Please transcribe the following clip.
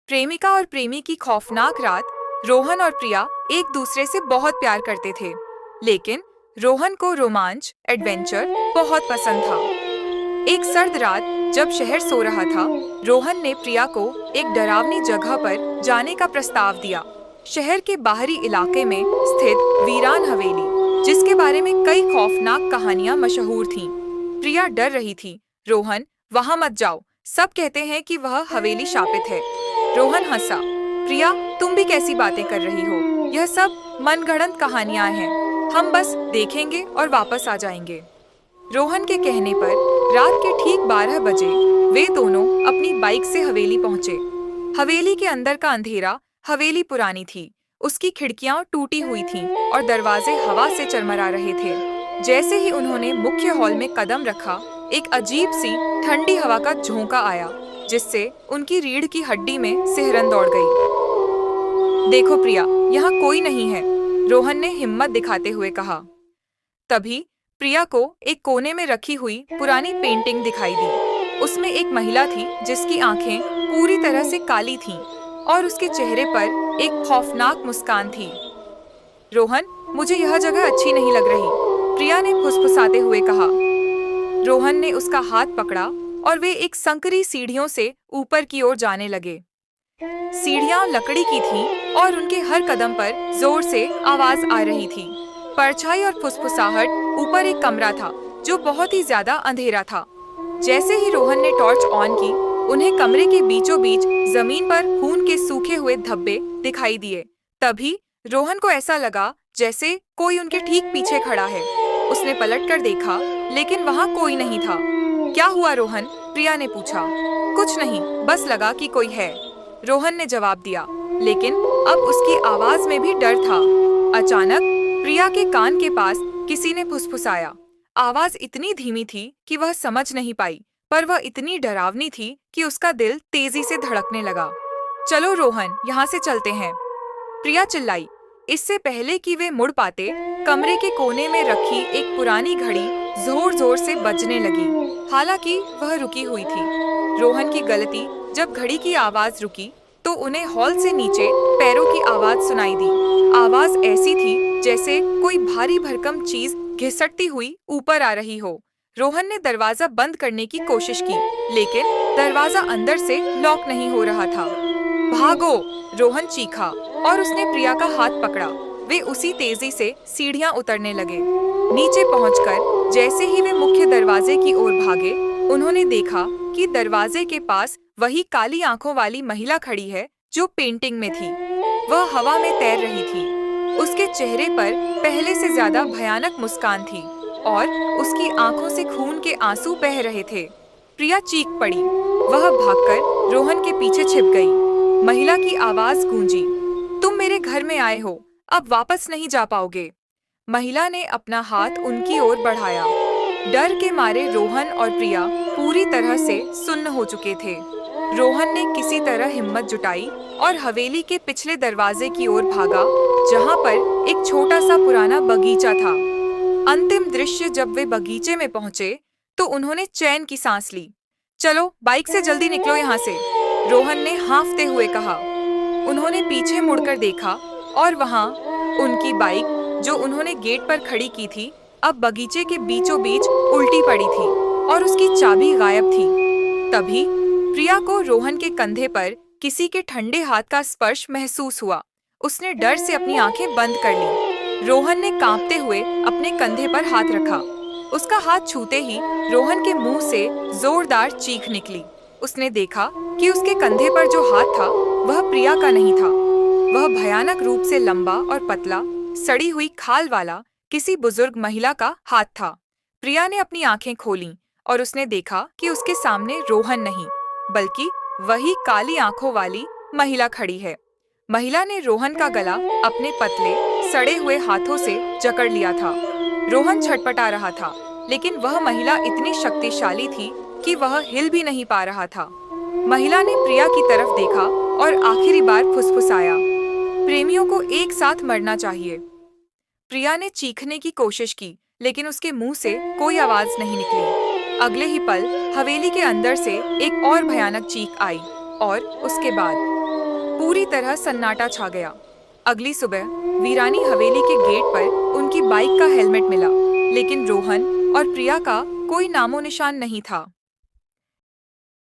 प्रेमिका और प्रेमी की खौफनाक रात। रोहन और प्रिया एक दूसरे से बहुत प्यार करते थे, लेकिन रोहन को रोमांच, एडवेंचर बहुत पसंद था। एक सर्द रात जब शहर सो रहा था, रोहन ने प्रिया को एक डरावनी जगह पर जाने का प्रस्ताव दिया। शहर के बाहरी इलाके में स्थित वीरान हवेली, जिसके बारे में कई खौफनाक कहानियां मशहूर थीं। प्रिया डर रही थी। रोहन, वहां मत जाओ, सब कहते हैं कि वह हवेली शापित है। रोहन हंसा। प्रिया, तुम भी कैसी बातें कर रही हो? यह सब मनगढ़ंत कहानियां हैं। हम बस देखेंगे और वापस आ जाएंगे। रोहन के कहने पर रात के ठीक 12 बजे वे दोनों अपनी बाइक से हवेली पहुंचे। हवेली के अंदर का अंधेरा। हवेली पुरानी थी, उसकी खिड़कियां टूटी हुई थीं और दरवाजे हवा से चरमरा रहे थे। जैसे ही उन्होंने मुख्य हॉल में कदम रखा, एक अजीब सी ठंडी हवा का झोंका आया, जिससे उनकी रीढ़ की हड्डी में सिहरन दौड़ गई। देखो प्रिया, यहाँ कोई नहीं है, रोहन ने हिम्मत दिखाते हुए कहा। तभी प्रिया को एक कोने में रखी हुई पुरानी पेंटिंग दिखाई दी। उसमें एक महिला थी जिसकी आंखें पूरी तरह से काली थीं और उसके चेहरे पर एक खौफनाक मुस्कान थी। रोहन, मुझे यह जगह अच्छी नहीं लग रही, प्रिया ने फुसफुसाते हुए कहा। रोहन ने उसका हाथ पकड़ा और वे एक संकरी सीढ़ियों से ऊपर की ओर जाने लगे। सीढ़ियां लकड़ी की थीं और उनके हर कदम पर जोर से आवाज आ रही थी। परछाई और फुसफुसाहट। ऊपर एक कमरा था जो बहुत ही ज्यादा अंधेरा था। जैसे ही रोहन ने टॉर्च ऑन की, उन्हें कमरे के बीचों बीच जमीन पर खून के सूखे हुए धब्बे दिखाई दिए। तभी रोहन को ऐसा लगा जैसे कोई उनके ठीक पीछे खड़ा है। उसने पलटकर देखा, लेकिन वहां कोई नहीं था। क्या हुआ रोहन? प्रिया ने पूछा। कुछ नहीं, बस लगा कि कोई है, रोहन ने जवाब दिया, लेकिन अब उसकी आवाज में भी डर था। अचानक प्रिया के कान के पास किसी ने फुसफुसाया। आवाज इतनी धीमी थी कि वह समझ नहीं पाई, पर वह इतनी डरावनी थी कि उसका दिल तेजी से धड़कने लगा। चलो रोहन, यहाँ से चलते हैं, प्रिया चिल्लाई। इससे पहले कि वे मुड़ पाते, कमरे के कोने में रखी एक पुरानी घड़ी जोर जोर से बजने लगी। हालांकि वह रुकी हुई थी। रोहन की गलती, जब घड़ी की आवाज रुकी तो उन्हें हॉल से नीचे पैरों की आवाज सुनाई दी। आवाज ऐसी थी जैसे कोई भारी भरकम चीज घिसटती हुई ऊपर आ रही हो। रोहन ने दरवाजा बंद करने की कोशिश की, लेकिन दरवाजा अंदर से लॉक नहीं हो रहा था। भागो! रोहन चीखा और उसने प्रिया का हाथ पकड़ा। वे उसी तेजी से सीढ़ियां उतरने लगे। नीचे पहुंचकर जैसे ही वे मुख्य दरवाजे की ओर भागे, उन्होंने देखा कि दरवाजे के पास वही काली आंखों वाली महिला खड़ी है जो पेंटिंग में थी। वह हवा में तैर रही थी। उसके चेहरे पर पहले से ज्यादा भयानक मुस्कान थी और उसकी आंखों से खून के आंसू बह रहे थे। प्रिया चीख पड़ी। वह भागकर रोहन के पीछे छिप गई। महिला की आवाज गूंजी, तुम मेरे घर में आए हो, अब वापस नहीं जा पाओगे। महिला ने अपना हाथ उनकी ओर बढ़ाया। डर के मारे रोहन और प्रिया पूरी तरह से सुन्न हो चुके थे। रोहन ने किसी तरह हिम्मत जुटाई और हवेली के पिछले दरवाजे की ओर भागा, जहां पर एक छोटा सा पुराना बगीचा था। अंतिम दृश्य, जब वे बगीचे में पहुंचे तो उन्होंने चैन की सांस ली। चलो, बाइक से जल्दी निकलो यहाँ से, रोहन ने हाँफते हुए कहा। उन्होंने पीछे मुड़कर देखा और वहां उनकी बाइक, जो उन्होंने गेट पर खड़ी की थी, अब बगीचे के बीचों बीच उल्टी पड़ी थी और उसकी चाबी गायब थी। तभी प्रिया को रोहन के कंधे पर किसी के ठंडे हाथ का स्पर्श महसूस हुआ। उसने डर से अपनी आंखें बंद कर ली। रोहन ने कांपते हुए अपने कंधे पर हाथ रखा। उसका हाथ छूते ही रोहन के मुंह से जोरदार चीख निकली। उसने देखा कि उसके कंधे पर जो हाथ था वह प्रिया का नहीं था। वह भयानक रूप से लंबा और पतला, सड़ी हुई खाल वाला किसी बुजुर्ग महिला का हाथ था। प्रिया ने अपनी आंखें खोलीं और उसने देखा कि उसके सामने रोहन नहीं, बल्कि वही काली आंखों वाली महिला खड़ी है। महिला ने रोहन का गला अपने पतले, सड़े हुए हाथों से जकड़ लिया था। रोहन छटपटा रहा था, लेकिन वह महिला इतनी शक्तिशाली थी कि वह हिल भी नहीं पा रहा था। महिला ने प्रिया की तरफ देखा और आखिरी बार फुसफुसाया, प्रेमियों को एक साथ मरना चाहिए। प्रिया ने चीखने की कोशिश की, लेकिन उसके मुंह से कोई आवाज नहीं निकली। अगले ही पल हवेली के अंदर से एक और भयानक चीख आई और उसके बाद पूरी तरह सन्नाटा छा गया। अगली सुबह वीरानी हवेली के गेट पर उनकी बाइक का हेलमेट मिला, लेकिन रोहन और प्रिया का कोई नामो निशान नहीं था।